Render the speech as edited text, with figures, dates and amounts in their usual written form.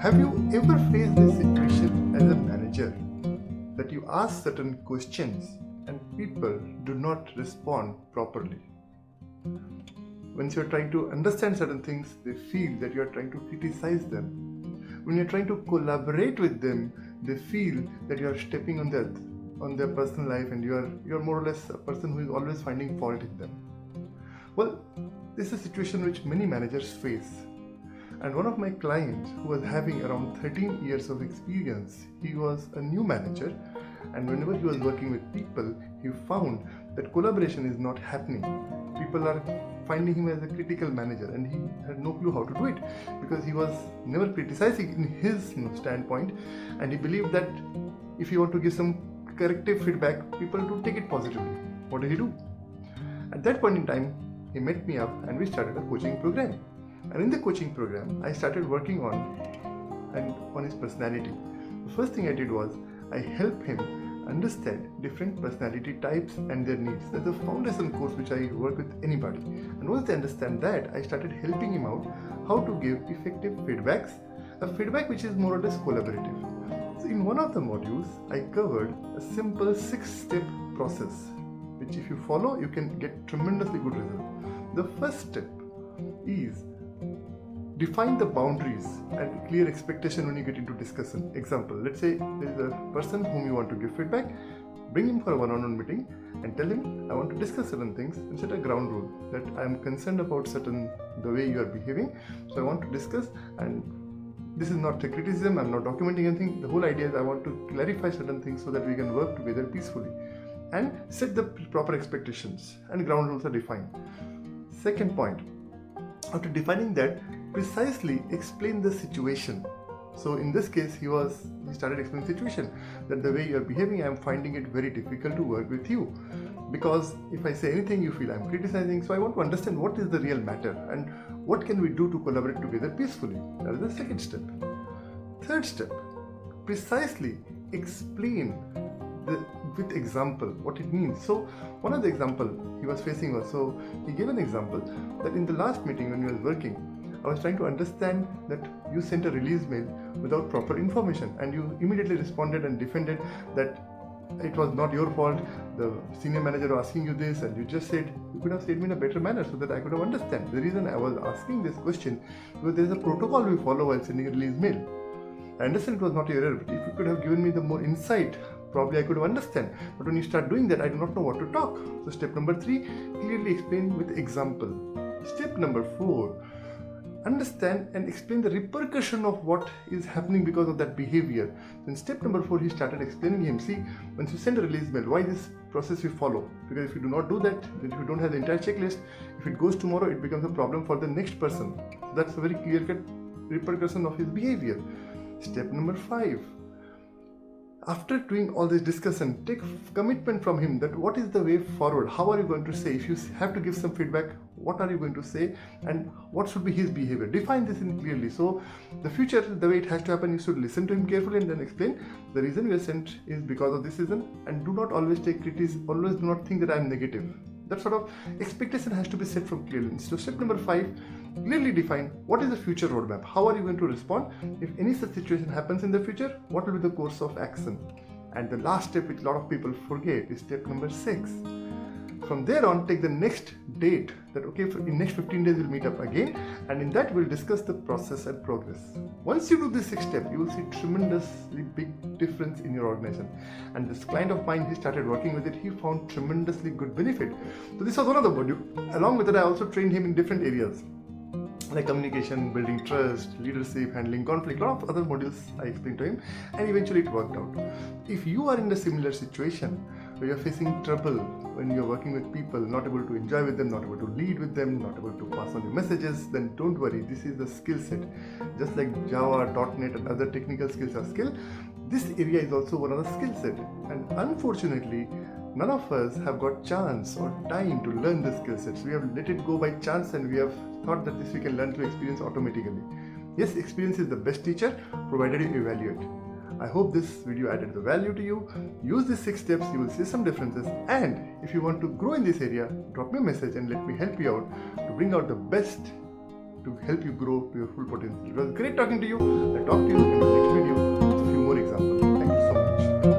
Have you ever faced this situation as a manager that you ask certain questions and people do not respond properly? When you're trying to understand certain things, they feel that you're trying to criticize them. When you're trying to collaborate with them, they feel that you're stepping on their personal life and you're more or less a person who is always finding fault in them. Well, this is a situation which many managers face. And one of my clients who was having around 13 years of experience, he was a new manager, and whenever he was working with people, he found that collaboration is not happening. People are finding him as a critical manager, and he had no clue how to do it because he was never criticizing in his standpoint, and he believed that if you want to give some corrective feedback, people do take it positively. What did he do? At that point in time, he met me up and we started a coaching program. And in the coaching program, I started working on his personality. The first thing I did was I helped him understand different personality types and their needs. That's a foundation course which I work with anybody. And once they understand that, I started helping him out how to give effective feedbacks, a feedback which is more or less collaborative. So in one of the modules, I covered a simple 6-step process, which if you follow, you can get tremendously good results. The first step is define the boundaries and clear expectation when you get into discussion. Example, let's say there is a person whom you want to give feedback, bring him for a one-on-one meeting and tell him, I want to discuss certain things and set a ground rule that I am concerned about the way you are behaving, so I want to discuss, and this is not a criticism, I'm not documenting anything. The whole idea is I want to clarify certain things so that we can work together peacefully and set the proper expectations, and ground rules are defined. Second point, after defining that, precisely explain the situation. So in this case, he started explaining the situation that the way you are behaving, I am finding it very difficult to work with you because if I say anything, you feel I am criticizing. So I want to understand what is the real matter and what can we do to collaborate together peacefully. That is the second step. Third step, precisely explain with example what it means. So one of the example he was facing was, so he gave an example that in the last meeting when we were working, I was trying to understand that you sent a release mail without proper information and you immediately responded and defended that it was not your fault, the senior manager was asking you this, and you just said you could have said me in a better manner so that I could have understand. The reason I was asking this question because there is a protocol we follow while sending a release mail. I understand it was not your error, but if you could have given me the more insight, probably I could have understand. But when you start doing that, I do not know what to talk. So step number 3, clearly explain with example. Step number 4, understand and explain the repercussion of what is happening because of that behavior. Then step number 4, he started explaining him, see, once you send a release mail, why this process you follow? Because if you do not do that, then if you don't have the entire checklist, if it goes tomorrow, it becomes a problem for the next person. So that's a very clear-cut repercussion of his behavior. Step number 5, after doing all this discussion, take commitment from him that what is the way forward, how are you going to say, if you have to give some feedback, what are you going to say and what should be his behavior. Define this in clearly. So the future, the way it has to happen, you should listen to him carefully and then explain the reason we are sent is because of this reason, and do not always take criticism, always do not think that I am negative. That sort of expectation has to be set from clearly. So step number 5, clearly define what is the future roadmap. How are you going to respond? If any such situation happens in the future, what will be the course of action? And the last step, which a lot of people forget, is step number 6. From there on, take the next date that in next 15 days we'll meet up again, and in that we'll discuss the process and progress. Once you do this 6 step, you will see tremendously big difference in your organization. And this client of mine, he started working with it, he found tremendously good benefit. So this was one of the modules. Along with it, I also trained him in different areas like communication, building trust, leadership, handling conflict, a lot of other modules I explained to him, and eventually it worked out. If you are in a similar situation where you are facing trouble when you are working with people, not able to enjoy with them, not able to lead with them, not able to pass on your messages, then don't worry, this is the skill set. Just like Java, .NET and other technical skills are skill, this area is also one of the skill set. And unfortunately, none of us have got chance or time to learn the skill sets. We have let it go by chance and we have thought that this we can learn through experience automatically. Yes, experience is the best teacher provided you evaluate. I hope this video added the value to you. Use these 6 steps, you will see some differences, and if you want to grow in this area, drop me a message and let me help you out to bring out the best to help you grow to your full potential. It was great talking to you. I'll talk to you in the next video with a few more examples. Thank you so much.